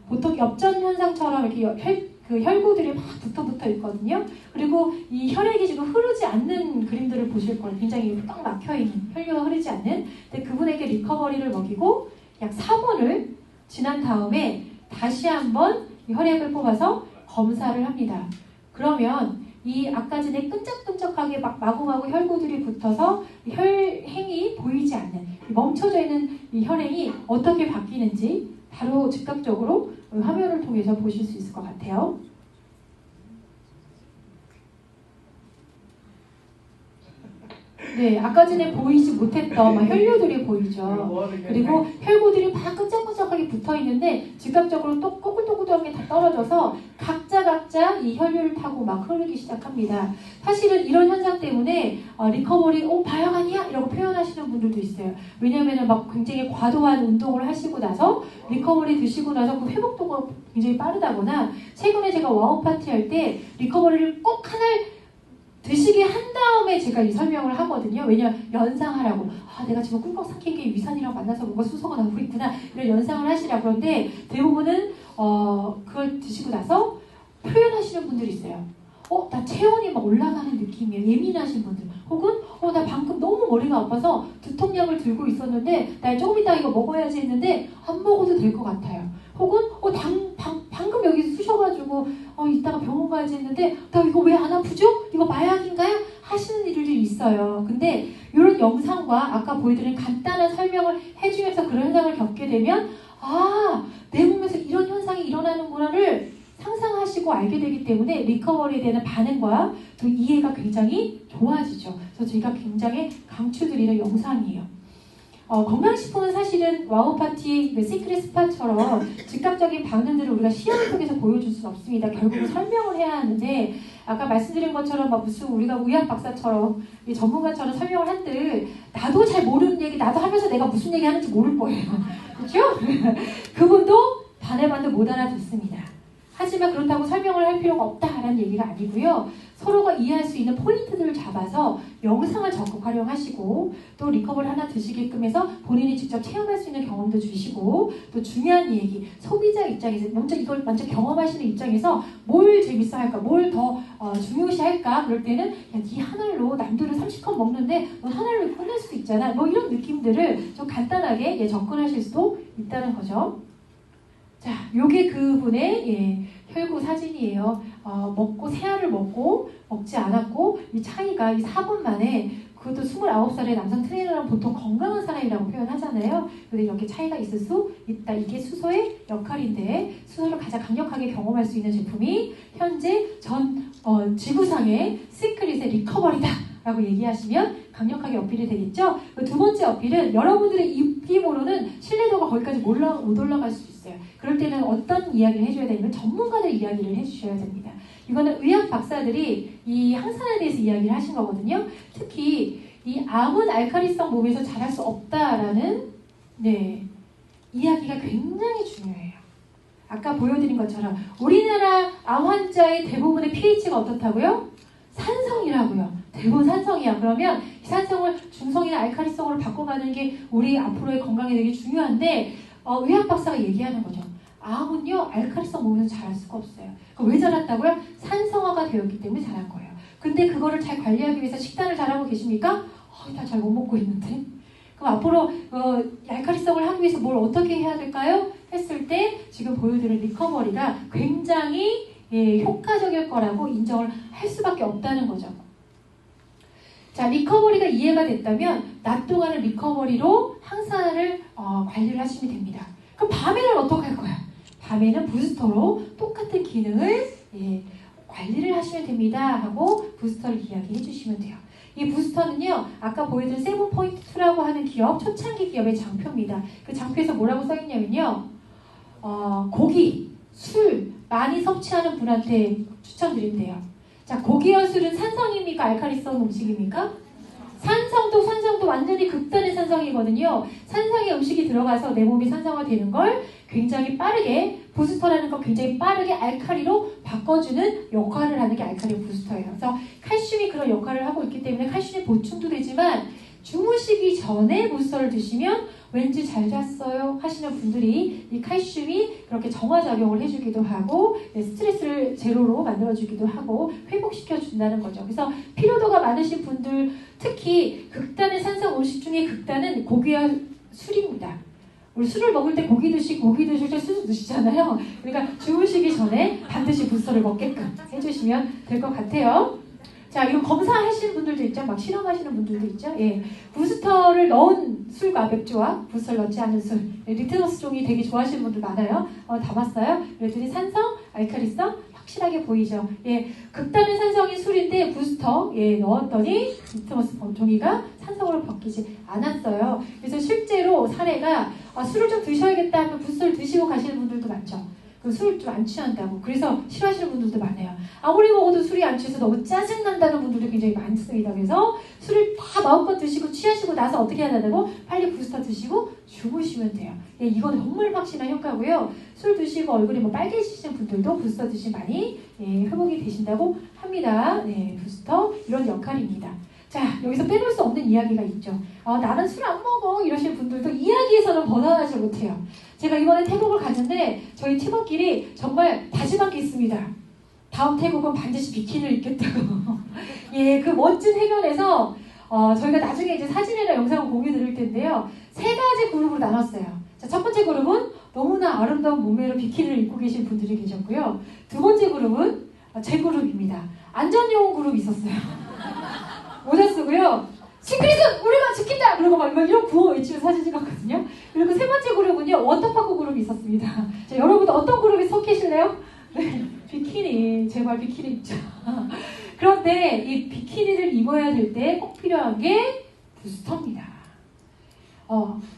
보통 엽전 현상처럼 이렇게 혈구들이 막 붙어 있거든요. 그리고 이 혈액이 지금 흐르지 않는 그림들을 보실 거예요. 굉장히 딱 막혀있는, 혈류가 흐르지 않는. 근데 그분에게 리커버리를 먹이고 약 4번을 지난 다음에 다시 한번 혈액을 뽑아서 검사를 합니다. 그러면 이 아까 전에 끈적끈적하게 마구마구 혈구들이 붙어서 혈행이 보이지 않는, 멈춰져 있는 이 혈행이 어떻게 바뀌는지 바로 즉각적으로 화면을 통해서 보실 수 있을 것 같아요. 네, 아까 전에 보이지 못했던 혈류들이 보이죠. 그리고 혈구들이 막 끈적끈적하게 붙어 있는데 즉각적으로 또 꼬불꼬불하게 다 떨어져서 각자가 깎자 이 혈류를 타고 막 흐르기 시작합니다. 사실은 이런 현상 때문에 리커버리 바야간이야 이라고 표현하시는 분들도 있어요. 왜냐하면 막 굉장히 과도한 운동을 하시고 나서 리커버리 드시고 나서 그 회복도가 굉장히 빠르다거나, 최근에 제가 와우 파티 할 때 리커버리를 꼭 하나를 드시게 한 다음에 제가 이 설명을 하거든요. 왜냐면 연상하라고. 내가 지금 꿀꺽 삭힌 게 위산이랑 만나서 뭔가 수소가 나오고 있구나. 이런 연상을 하시라고. 그런데 대부분은 그걸 드시고 나서 표현하시는 분들이 있어요. 나 체온이 막 올라가는 느낌이에요. 예민하신 분들. 혹은 나 방금 너무 머리가 아파서 두통약을 들고 있었는데 나 조금 이따 이거 먹어야지 했는데 안 먹어도 될 것 같아요. 혹은 방금 여기 쑤셔가지고 이따가 병원 가야지 했는데 나 이거 왜 안 아프죠? 이거 마약인가요? 하시는 일들이 있어요. 근데 이런 영상과 아까 보여드린 간단한 설명을 해주면서 그런 현상을 겪게 되면 내 몸에서 이런 현상이 일어나는구나를 상상하시고 알게 되기 때문에 리커버리에 대한 반응과 또 이해가 굉장히 좋아지죠. 그래서 저희가 굉장히 강추드리는 영상이에요. 건강식품은 사실은 와우파티, 시크릿 스파처럼 즉각적인 반응들을 우리가 시험을 통해서 보여줄 수는 없습니다. 결국은 설명을 해야 하는데, 아까 말씀드린 것처럼 무슨 우리가 의학 박사처럼 전문가처럼 설명을 한들 나도 잘 모르는 얘기 나도 하면서 내가 무슨 얘기 하는지 모를 거예요. 그렇죠? 그분도 반해반도 못 알아듣습니다. 하지만 그렇다고 설명을 할 필요가 없다라는 얘기가 아니고요. 서로가 이해할 수 있는 포인트들을 잡아서 영상을 적극 활용하시고, 또 리커버리 하나 드시게끔 해서 본인이 직접 체험할 수 있는 경험도 주시고, 또 중요한 얘기, 소비자 입장에서 먼저 이걸 먼저 경험하시는 입장에서 뭘 재밌어 할까, 뭘 더 중요시 할까, 그럴 때는 네 한 알로 남들은 30컵 먹는데 넌 한 알로 끝낼 수도 있잖아. 이런 느낌들을 좀 간단하게 접근하실 수도 있다는 거죠. 자, 요게 그분의 혈구 사진이에요. 먹고 세 알을 먹고 먹지 않았고, 이 차이가 이 4분 만에, 그것도 29살의 남성 트레이너는 보통 건강한 사람이라고 표현하잖아요. 근데 이렇게 차이가 있을 수 있다. 이게 수소의 역할인데, 수소를 가장 강력하게 경험할 수 있는 제품이 현재 전 지구상의 시크릿의 리커버리다 라고 얘기하시면 강력하게 어필이 되겠죠. 두 번째 어필은 여러분들의 입김으로는 신뢰도가 거기까지 못 올라갈 수 있어요. 그럴 때는 어떤 이야기를 해줘야 되냐면 전문가들 이야기를 해주셔야 됩니다. 이거는 의학 박사들이 이 항산화에 대해서 이야기를 하신 거거든요. 특히 이 암은 알칼리성 몸에서 자랄 수 없다라는 이야기가 굉장히 중요해요. 아까 보여드린 것처럼 우리나라 암 환자의 대부분의 pH가 어떻다고요? 산성이라고요. 대부분 산성이야. 그러면 이 산성을 중성이나 알칼리성으로 바꿔가는 게 우리 앞으로의 건강에 되게 중요한데, 의학 박사가 얘기하는 거죠. 암은요, 알칼리성 몸에서 자랄 수가 없어요. 왜 자랐다고요? 산성화가 되었기 때문에 자란 거예요. 근데 그거를 잘 관리하기 위해서 식단을 잘하고 계십니까? 나 잘 못 먹고 있는데. 그럼 앞으로 알칼리성을 하기 위해서 뭘 어떻게 해야 될까요? 했을 때 지금 보여드린 리커버리가 굉장히 효과적일 거라고 인정을 할 수밖에 없다는 거죠. 자, 리커버리가 이해가 됐다면 낮 동안은 리커버리로 항산화를 관리를 하시면 됩니다. 그럼 밤에는 어떻게 할 거야? 밤에는 부스터로 똑같은 기능을 관리를 하시면 됩니다 하고 부스터를 이야기해 주시면 돼요. 이 부스터는요, 아까 보여드린 세븐포인트2라고 하는 기업, 초창기 기업의 장표입니다. 그 장표에서 뭐라고 써있냐면요, 고기, 술 많이 섭취하는 분한테 추천드린대요. 자, 고기와 술은 산성입니까? 알칼리성 음식입니까? 산성도 완전히 극단의 산성이거든요. 산성의 음식이 들어가서 내 몸이 산성화되는 걸 굉장히 빠르게, 부스터라는 걸 굉장히 빠르게 알칼리로 바꿔주는 역할을 하는 게 알칼리 부스터예요. 그래서 칼슘이 그런 역할을 하고 있기 때문에 칼슘이 보충도 되지만, 주무시기 전에 부스터를 드시면 왠지 잘 잤어요 하시는 분들이 이 칼슘이 그렇게 정화작용을 해주기도 하고, 스트레스를 제로로 만들어주기도 하고 회복시켜준다는 거죠. 그래서 피로도가 많으신 분들, 특히 극단의 산성 음식 중에 극단은 고기와 술입니다. 우리 술을 먹을 때 고기 드실 때 술 드시잖아요. 그러니까 주무시기 전에 반드시 부스터를 먹게끔 해주시면 될 것 같아요. 자, 이거 검사하시는 분들도 있죠. 막 실험하시는 분들도 있죠. 부스터를 넣은 술과 맥주와 부스터를 넣지 않은 술. 리트너스 종이 되게 좋아하시는 분들 많아요. 담았어요. 그랬더니 산성, 알칼리성 확실하게 보이죠. 극단의 산성인 술인데 부스터 넣었더니 리트너스 종이가 산성으로 바뀌지 않았어요. 그래서 실제로 사례가 술을 좀 드셔야겠다 하면 부스터를 드시고 가시는 분들도 많죠. 그 술 좀 안 취한다고. 그래서 싫어하시는 분들도 많아요. 아무리 먹어도 술이 안 취해서 너무 짜증난다는 분들도 굉장히 많습니다. 그래서 술을 다 마음껏 드시고 취하시고 나서 어떻게 해야 된다고? 빨리 부스터 드시고 주무시면 돼요. 예, 이건 정말 확실한 효과고요. 술 드시고 얼굴이 뭐 빨개지시는 분들도 부스터 드시면 많이 회복이 되신다고 합니다. 네, 부스터 이런 역할입니다. 자, 여기서 빼놓을 수 없는 이야기가 있죠. 나는 술 안 먹어 이러시는 분들도 이야기에서는 벗어나지 못해요. 제가 이번에 태국을 갔는데 저희 팀원끼리 정말 다짐한 게 있습니다. 다음 태국은 반드시 비키니를 입겠다고. 예, 그 멋진 해변에서 저희가 나중에 이제 사진이나 영상을 공유 드릴 텐데요. 3가지 그룹으로 나눴어요. 자, 첫 번째 그룹은 너무나 아름다운 몸매로 비키니를 입고 계신 분들이 계셨고요. 두 번째 그룹은 제 그룹입니다. 안전요원 그룹이 있었어요. 모자 쓰고요. 시크릿은 우리가 지킨다! 그러고 막 이런 구호 외치면서 사진 찍었거든요. 그리고 세 번째 그룹은요, 워터파크 그룹이 있었습니다. 자, 여러분도 어떤 그룹에 속해실래요? 네, 비키니. 제발 비키니 입자. 그런데 이 비키니를 입어야 될 때 꼭 필요한 게 부스터입니다.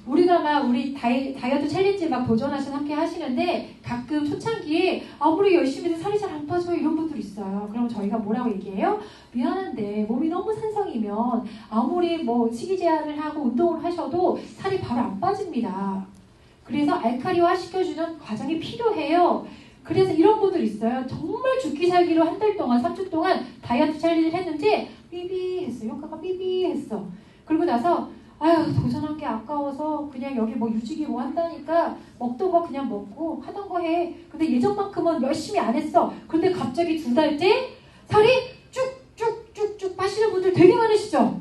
우리가 막 우리 다이어트 챌린지 막 도전하신 함께 하시는데 가끔 초창기에 아무리 열심히 해도 살이 잘 안 빠져요 이런 분들 있어요. 그럼 저희가 뭐라고 얘기해요? 미안한데 몸이 너무 산성이면 아무리 뭐 식이 제한을 하고 운동을 하셔도 살이 바로 안 빠집니다. 그래서 알칼리화 시켜주는 과정이 필요해요. 그래서 이런 분들 있어요. 정말 죽기 살기로 한 달 동안 3주 동안 다이어트 챌린지를 했는데 삐비했어. 효과가 삐비했어. 그리고 나서 아유 도전한 게 아까워서 그냥 여기 뭐 유지기 뭐 한다니까 먹던 거 그냥 먹고 하던 거 해. 근데 예전만큼은 열심히 안 했어. 근데 갑자기 2달째 살이 쭉쭉쭉쭉 빠지는 분들 되게 많으시죠?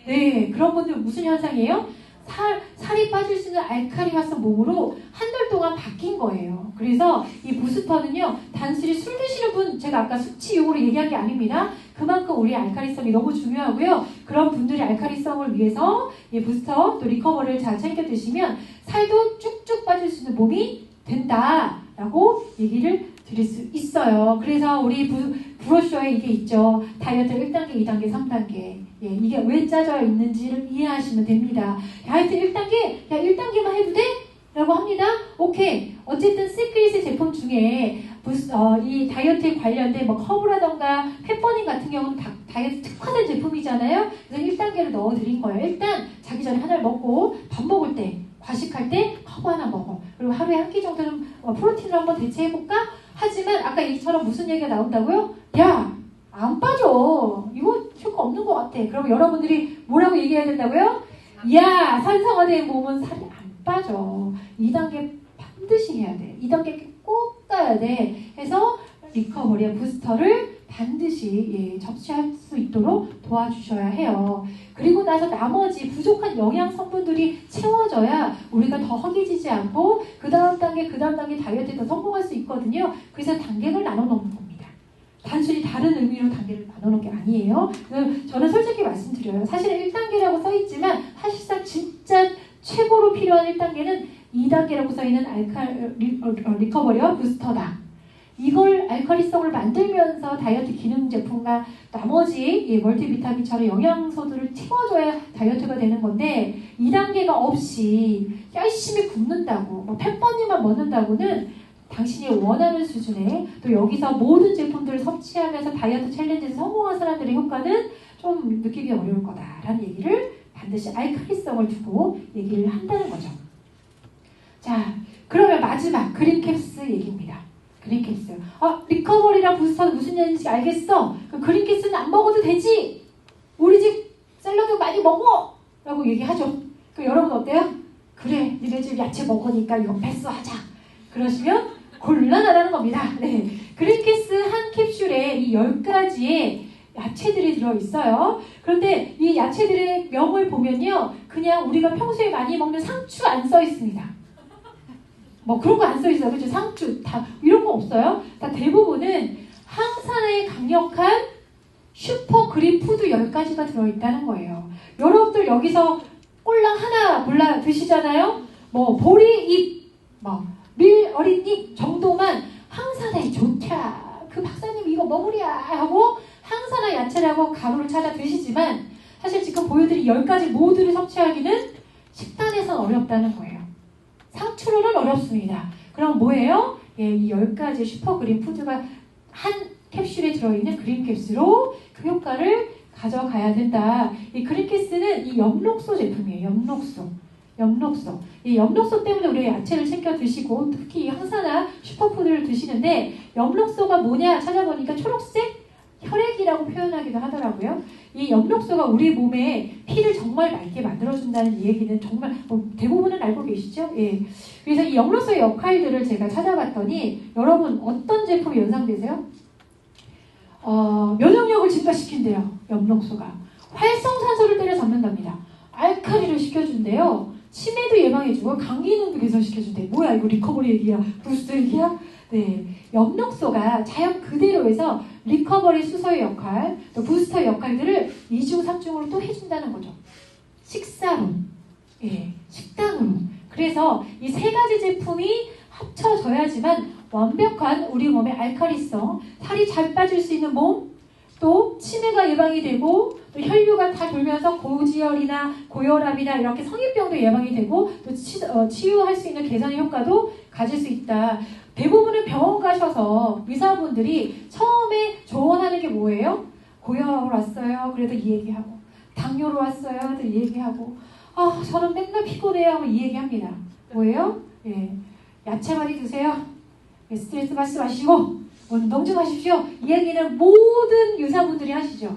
네, 그런 분들 무슨 현상이에요? 살이 빠질 수 있는 알칼리화성 몸으로 한 달 동안 바뀐 거예요. 그래서 이 부스터는요, 단순히 술 드시는 분, 제가 아까 수치용으로 얘기한 게 아닙니다. 그만큼 우리 알칼리성이 너무 중요하고요. 그런 분들의 알칼리성을 위해서 이 부스터 또 리커버를 잘 챙겨 드시면 살도 쭉쭉 빠질 수 있는 몸이 된다라고 얘기를 드릴 수 있어요. 그래서 우리 브로셔에 이게 있죠. 다이어트 1단계, 2단계, 3단계. 예, 이게 왜 짜져 있는지를 이해하시면 됩니다. 다이어트 1단계? 야, 1단계만 해도 돼? 라고 합니다. 오케이. 어쨌든 시크릿의 제품 중에 이 다이어트에 관련된 뭐 커브라던가 페퍼닝 같은 경우는 다이어트 특화된 제품이잖아요. 그래서 1단계를 넣어드린 거예요. 일단 자기 전에 하나를 먹고 밥 먹을 때, 과식할 때 커브 하나 먹어. 그리고 하루에 한 끼 정도는 프로틴으로 한번 대체해볼까? 하지만 아까 얘기처럼 무슨 얘기가 나온다고요? 야! 안 빠져. 이거 효과 없는 것 같아. 그럼 여러분들이 뭐라고 얘기해야 된다고요? 야! 산성화된 몸은 살이 안 빠져. 2단계 반드시 해야 돼. 2단계 꼭 가야 돼. 해서 리커버리와 부스터를 반드시 접시할 수 있도록 도와주셔야 해요. 그리고 나서 나머지 부족한 영양 성분들이 채워져야 우리가 더 허기지지 않고 그 다음 단계 다이어트에 더 성공할 수 있거든요. 그래서 단계를 나눠 놓는 겁니다. 단순히 다른 의미로 단계를 나눠 놓은 게 아니에요. 저는 솔직히 말씀드려요. 사실은 1단계라고 써있지만 사실상 진짜 최고로 필요한 1단계는 2단계라고 써있는 리커버리와 부스터다. 이걸 알칼리성을 만들면서 다이어트 기능 제품과 나머지 멀티비타민처럼 영양소들을 채워줘야 다이어트가 되는 건데 2단계가 없이 열심히 굶는다고 뭐 펫버니만 먹는다고는 당신이 원하는 수준의 또 여기서 모든 제품들을 섭취하면서 다이어트 챌린지에서 성공한 사람들의 효과는 좀 느끼기 어려울 거다라는 얘기를 반드시 알칼리성을 두고 얘기를 한다는 거죠. 자, 그러면 마지막 그린캡스 얘기입니다. 그린캡스. 리커버리랑 부스터는 무슨 얘기인지 알겠어? 그럼 그린캡스는 안 먹어도 되지? 우리 집 샐러드 많이 먹어! 라고 얘기하죠. 그럼 여러분 어때요? 그래, 니네 집 야채 먹으니까 이거 패스하자. 그러시면 곤란하다는 겁니다. 네. 그린캡스 한 캡슐에 이 10가지의 야채들이 들어있어요. 그런데 이 야채들의 명을 보면요. 그냥 우리가 평소에 많이 먹는 상추 안 써있습니다. 뭐 그런 거 안 써있어요. 그렇죠? 상추, 다 이런 거 없어요. 다 대부분은 항산화에 강력한 슈퍼 그린푸드 10가지가 들어있다는 거예요. 여러분들 여기서 꼴랑 하나 골라 드시잖아요. 뭐 보리잎, 뭐 밀 어린잎 정도만 항산화에 좋다. 그 박사님 이거 먹으랴 하고 항산화 야채라고 가루를 찾아 드시지만 사실 지금 보여드린 10가지 모두를 섭취하기는 식단에선 어렵다는 거예요. 상추로는 어렵습니다. 그럼 뭐예요? 예, 이 10가지 슈퍼 그린 푸드가 한 캡슐에 들어있는 그린캡스로 그 효과를 가져가야 된다. 이 그린캡스는 이 엽록소 제품이에요. 엽록소. 이 엽록소 때문에 우리가 야채를 챙겨 드시고 특히 이 항산화 슈퍼푸드를 드시는데 엽록소가 뭐냐 찾아보니까 초록색 혈액이라고 표현하기도 하더라고요. 이 엽록소가 우리 몸에 피를 정말 맑게 만들어준다는 이 얘기는 정말 대부분은 알고 계시죠? 예. 그래서 이 엽록소의 역할들을 제가 찾아봤더니 여러분 어떤 제품이 연상되세요? 면역력을 증가시킨대요. 엽록소가. 활성산소를 때려잡는답니다. 알칼리를 시켜준대요. 치매도 예방해주고 감기능도 개선시켜준대. 뭐야 이거 리커버리 얘기야? 부스터 얘기야? 네, 엽록소가 자연 그대로에서 리커버리 수소의 역할, 또 부스터 역할들을 2중, 3중으로 또 해준다는 거죠. 식사로, 예, 식단으로. 그래서 이 세 가지 제품이 합쳐져야지만 완벽한 우리 몸의 알칼리성, 살이 잘 빠질 수 있는 몸, 또 치매가 예방이 되고 또 혈류가 다 돌면서 고지혈이나 고혈압이나 이렇게 성인병도 예방이 되고 또 치유할 수 있는 개선의 효과도 가질 수 있다. 대부분은 병원 가셔서 의사분들이 처음에 조언하는 게 뭐예요? 고혈압으로 왔어요. 그래도 이 얘기하고 당뇨로 왔어요. 그래도 이 얘기하고 저는 맨날 피곤해요. 하고 이 얘기합니다. 뭐예요? 예, 야채 많이 드세요. 스트레스 받지 마시고 운동 좀 하십시오. 이 얘기는 모든 의사분들이 하시죠.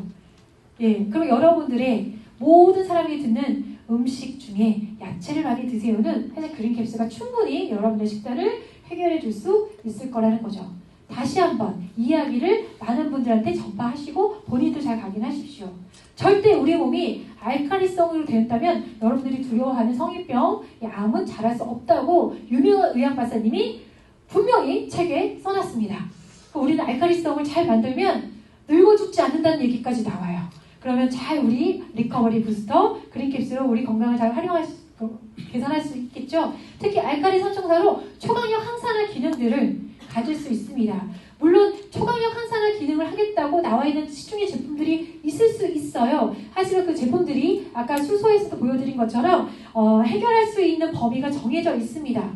예, 그럼 여러분들의 모든 사람이 듣는 음식 중에 야채를 많이 드세요는 사실 그린캡스가 충분히 여러분의 식단을 해결해 줄 수 있을 거라는 거죠. 다시 한번 이야기를 많은 분들한테 전파하시고 본인도 잘 각인하십시오. 절대 우리 몸이 알칼리성으로 된다면 여러분들이 두려워하는 성인병, 암은 잘할 수 없다고 유명한 의학박사님이 분명히 책에 써놨습니다. 우리는 알칼리성을 잘 만들면 늙어 죽지 않는다는 얘기까지 나와요. 그러면 잘 우리 리커버리 부스터 그린캡스로 우리 건강을 잘 개선할 수 있겠죠. 특히 알칼리 선청사로 초강력 항산화 기능들을 가질 수 있습니다. 물론 초강력 항산화 기능을 하겠다고 나와 있는 시중의 제품들이 있을 수 있어요. 하지만 그 제품들이 아까 수소에서도 보여드린 것처럼 해결할 수 있는 범위가 정해져 있습니다.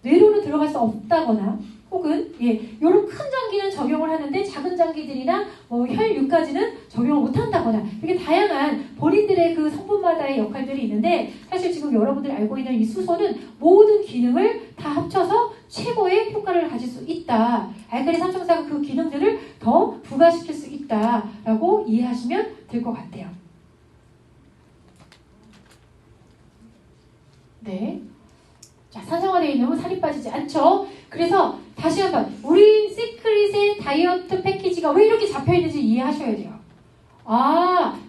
뇌로는 들어갈 수 없다거나 혹은 이런 큰 장기는 적용을 하는데 작은 장기들이나 혈류까지는 적용을 못한다거나 이렇게 다양한 본인들의 그 성분마다의 역할들이 있는데 사실 지금 여러분들이 알고 있는 이 수소는 모든 기능을 다 합쳐서 최고의 효과를 가질 수 있다. 알칼리 삼총사가 그 기능들을 더 부과시킬 수 있다라고 이해하시면 될 것 같아요. 네. 자, 산성화되어 있는 살이 빠지지 않죠. 그래서 다시 한번 우리 시크릿의 다이어트 패키지가 왜 이렇게 잡혀있는지 이해하셔야 돼요.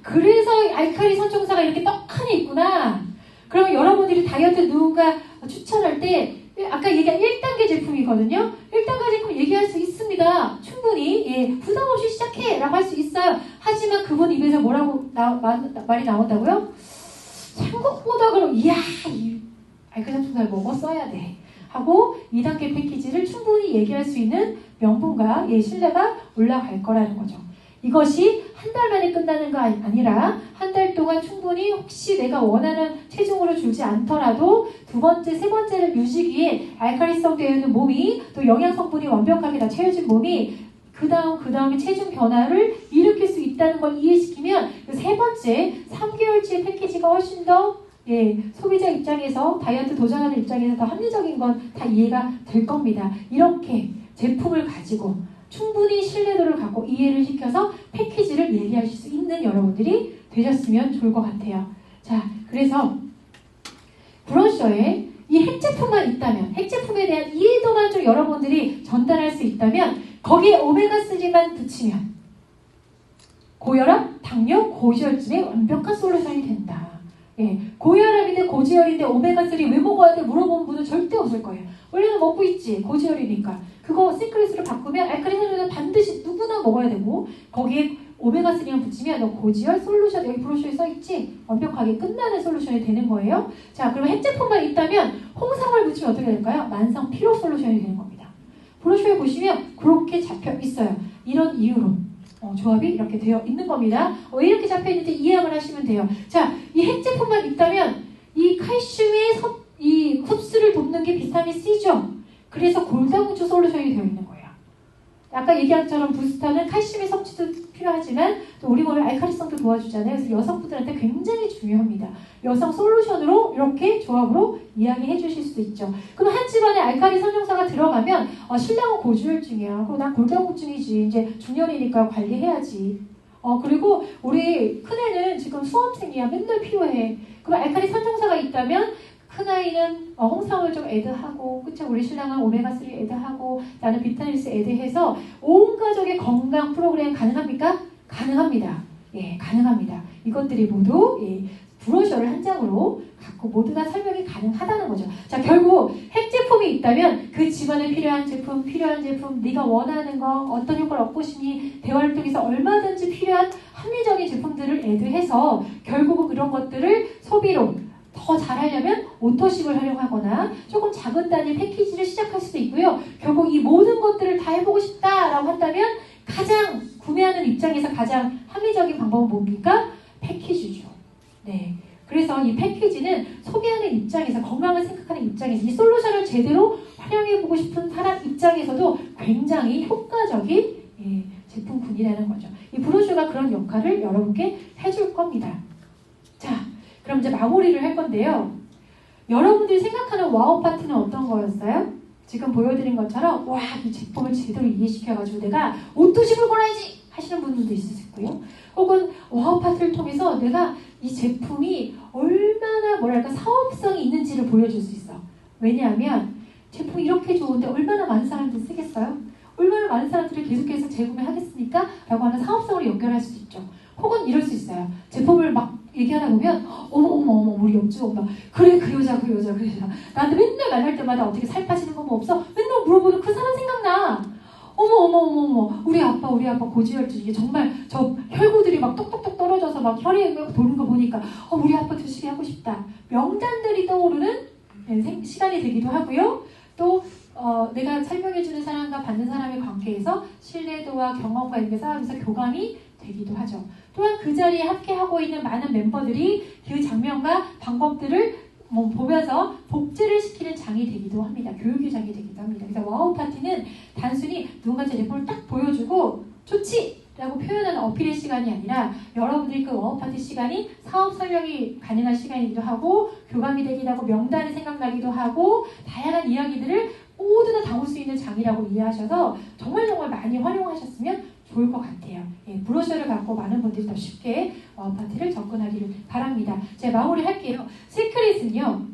그래서 알칼리 선총사가 이렇게 떡하니 있구나. 그러면 여러분들이 다이어트 누군가 추천할 때 아까 얘기한 1단계 제품이거든요. 1단계 제품 얘기할 수 있습니다. 충분히 부담 없이 시작해 라고 할 수 있어요. 하지만 그분 입에서 뭐라고 말이 나온다고요? 생각보다 그럼 이야 알칼리 선총사를 먹었어야 돼 하고 2단계 패키지를 충분히 얘기할 수 있는 명분과 신뢰가 올라갈 거라는 거죠. 이것이 한 달 만에 끝나는 거 아니라 한 달 동안 충분히 혹시 내가 원하는 체중으로 줄지 않더라도 두 번째, 세 번째를 유지기에 알칼리성 되어 있는 몸이 또 영양 성분이 완벽하게 다 채워진 몸이 그 다음에 체중 변화를 일으킬 수 있다는 걸 이해시키면 그 세 번째 3개월치 패키지가 훨씬 더 소비자 입장에서 다이어트 도전하는 입장에서 더 합리적인 건 다 이해가 될 겁니다. 이렇게 제품을 가지고 충분히 신뢰도를 갖고 이해를 시켜서 패키지를 얘기하실 수 있는 여러분들이 되셨으면 좋을 것 같아요. 자, 그래서 브로셔에 이 핵제품만 있다면, 핵제품에 대한 이해도만 좀 여러분들이 전달할 수 있다면 거기에 오메가3만 붙이면 고혈압, 당뇨, 고지혈증에 완벽한 솔루션이 된다. 고혈압인데 고지혈인데 오메가3 왜 먹어야 돼? 물어보는 분은 절대 없을 거예요. 원래는 먹고 있지, 고지혈이니까. 그거 시크릿으로 바꾸면 알칼리 산소는 반드시 누구나 먹어야 되고 거기에 오메가3만 붙이면 너 고지혈 솔루션 여기 브로셔에 써있지? 완벽하게 끝나는 솔루션이 되는 거예요. 자, 그러면 핵제품만 있다면 홍삼을 붙이면 어떻게 될까요? 만성 피로 솔루션이 되는 겁니다. 브로셔에 보시면 그렇게 잡혀 있어요. 이런 이유로 조합이 이렇게 되어 있는 겁니다. 왜 이렇게 잡혀 있는지 이해를 하시면 돼요. 자, 이 핵제품만 있다면 이 칼슘의 이 흡수를 돕는 게 비타민 C죠. 그래서 골다공증 솔루션이 되어 있는 거예요. 아까 얘기한 것처럼 부스터는 칼슘의 섭취도 필요하지만 또 우리 몸의 알칼리성도 도와주잖아요. 그래서 여성분들한테 굉장히 중요합니다. 여성 솔루션으로 이렇게 조합으로 이야기해 주실 수도 있죠. 그럼 한 집안에 알칼리 선정사가 들어가면 신랑은 고지혈증이야. 그럼 난 골다공증이지. 이제 중년이니까 관리해야지. 그리고 우리 큰애는 지금 수험생이야. 맨날 필요해. 그럼 알칼리 선정사가 있다면 큰아이는 홍삼을 좀 애드하고, 그쵸? 우리 신랑은 오메가3 애드하고, 나는 비타민C 애드해서 온 가족의 건강 프로그램 가능합니까? 가능합니다. 예, 가능합니다. 이것들이 모두 브로셔를 한 장으로 갖고 모두 다 설명이 가능하다는 거죠. 자, 결국 핵 제품이 있다면 그 집안에 필요한 제품, 네가 원하는 거, 어떤 효과를 얻고 싶니, 대화를 통해서 얼마든지 필요한 합리적인 제품들을 애드해서 결국은 그런 것들을 소비로 더 잘하려면 오토십을 활용하거나 조금 작은 단위 패키지를 시작할 수도 있고요. 결국 이 모든 것들을 다 해보고 싶다라고 한다면 가장 구매하는 입장에서 가장 합리적인 방법은 뭡니까? 패키지죠. 네. 그래서 이 패키지는 소비하는 입장에서, 건강을 생각하는 입장에서 이 솔루션을 제대로 활용해보고 싶은 사람 입장에서도 굉장히 효과적인 제품군이라는 거죠. 이 브로슈가 그런 역할을 여러분께 해줄 겁니다. 자, 그럼 이제 마무리를 할 건데요. 여러분들이 생각하는 와우 파트는 어떤 거였어요? 지금 보여드린 것처럼 와, 이 제품을 제대로 이해시켜가지고 내가 옷도십을 걸어야지 하시는 분들도 있을 수 있고요. 혹은 와우 파트를 통해서 내가 이 제품이 얼마나 뭐랄까 사업성이 있는지를 보여줄 수 있어. 왜냐하면 제품이 이렇게 좋은데 얼마나 많은 사람들이 쓰겠어요? 얼마나 많은 사람들이 계속해서 재구매하겠습니까? 라고 하는 사업성으로 연결할 수도 있죠. 혹은 이럴 수 있어요. 제품을 막 얘기하다 보면 어머 우리 옆집 엄마 그래 그 여자 나한테 맨날 만날 때마다 어떻게 살 빠지는 거 뭐 없어? 맨날 물어보는 그 사람 생각나. 어머 우리 아빠 고지혈증. 이게 정말 저 혈구들이 막 똑똑똑 떨어져서 막 혈이 도는 거 보니까 우리 아빠 드시게 하고 싶다. 명단들이 떠오르는 시간이 되기도 하고요. 또 내가 설명해주는 사람과 받는 사람의 관계에서 신뢰도와 경험과 이렇게 쌓으면서 교감이 되기도 하죠. 또한 그 자리에 함께하고 있는 많은 멤버들이 그 장면과 방법들을 보면서 복제를 시키는 장이 되기도 합니다. 교육의 장이 되기도 합니다. 그래서 와우 파티는 단순히 누군가 제 제품을 딱 보여주고 좋지! 라고 표현하는 어필의 시간이 아니라 여러분들이 그 와우 파티 시간이 사업 설명이 가능한 시간이기도 하고 교감이 되기도 하고 명단이 생각나기도 하고 다양한 이야기들을 모두 다 담을 수 있는 장이라고 이해하셔서 정말 많이 활용하셨으면 좋을 것 같아요. 브로셔를 갖고 많은 분들이 더 쉽게 와우 파티를 접근하기를 바랍니다. 제가 마무리할게요. 시크릿은요,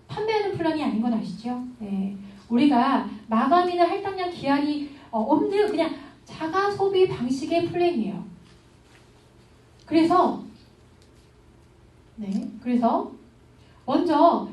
판매하는 플랜이 아닌 건 아시죠? 네. 우리가 마감이나 할당량 기한이 없는 그냥 자가 소비 방식의 플랜이에요. 그래서 먼저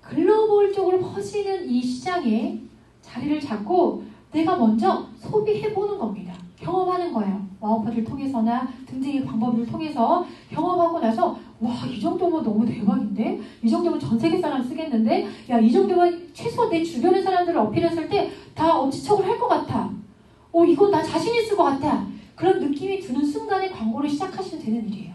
글로벌적으로 퍼지는 이 시장에 자리를 잡고 내가 먼저 소비해보는 겁니다. 경험하는 거예요. 와우파트를 통해서나 등등의 방법을 통해서 경험하고 나서 와, 이 정도면 너무 대박인데? 이 정도면 전 세계 사람 쓰겠는데? 야, 이 정도면 최소 내 주변의 사람들을 어필했을 때 다 엄지척을 할 것 같아. 이건 나 자신 있을 것 같아. 그런 느낌이 드는 순간에 광고를 시작하시면 되는 일이에요.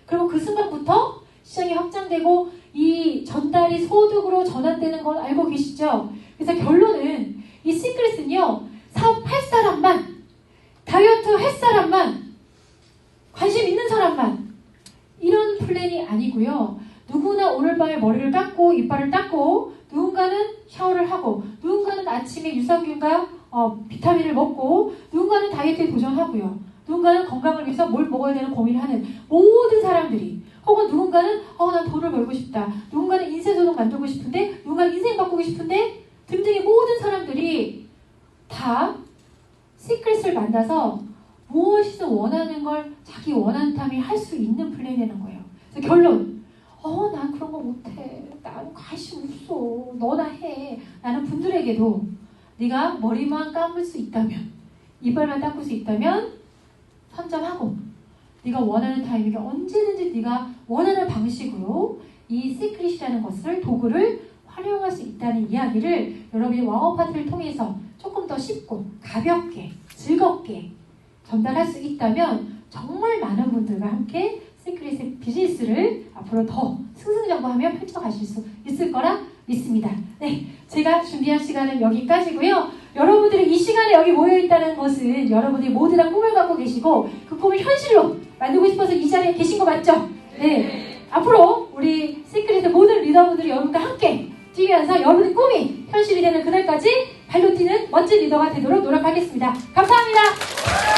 그리고 그 순간부터 시장이 확장되고 이 전달이 소득으로 전환되는 걸 알고 계시죠? 그래서 결론은 이 시크릿은요, 사업할 사람만, 다이어트 할 사람만, 관심 있는 사람만, 이런 플랜이 아니고요. 누구나 오늘 밤에 머리를 깎고 이빨을 닦고 누군가는 샤워를 하고 누군가는 아침에 유산균과 비타민을 먹고 누군가는 다이어트에 도전하고요. 누군가는 건강을 위해서 뭘 먹어야 되는 고민을 하는 모든 사람들이, 혹은 누군가는 난 돈을 벌고 싶다. 누군가는 인생소득 만들고 싶은데, 누군가는 인생 바꾸고 싶은데 등등의 모든 사람들이 다 시크릿을 만나서 무엇이든 원하는 걸 자기 원하는 타임에 할 수 있는 플랜이라는 거예요. 그래서 결론, 난 그런 거 못해. 난 관심 없어. 너나 해. 라는 분들에게도 네가 머리만 감을 수 있다면, 이빨만 닦을 수 있다면 선점하고 네가 원하는 타이밍에 언제든지 네가 원하는 방식으로 이 시크릿이라는 것을, 도구를 활용할 수 있다는 이야기를 여러분이 와우 파트를 통해서 조금 더 쉽고 가볍게 즐겁게 전달할 수 있다면 정말 많은 분들과 함께 시크릿의 비즈니스를 앞으로 더 승승장구하며 펼쳐가실 수 있을 거라 믿습니다. 네, 제가 준비한 시간은 여기까지고요. 여러분들이 이 시간에 여기 모여있다는 것은 여러분들이 모두 다 꿈을 갖고 계시고 그 꿈을 현실로 만들고 싶어서 이 자리에 계신 거 맞죠? 네. 앞으로 우리 시크릿의 모든 리더분들이 여러분과 함께 뛰면서 여러분의 꿈이 현실이 되는 그날까지 발로 뛰는 멋진 리더가 되도록 노력하겠습니다. 감사합니다.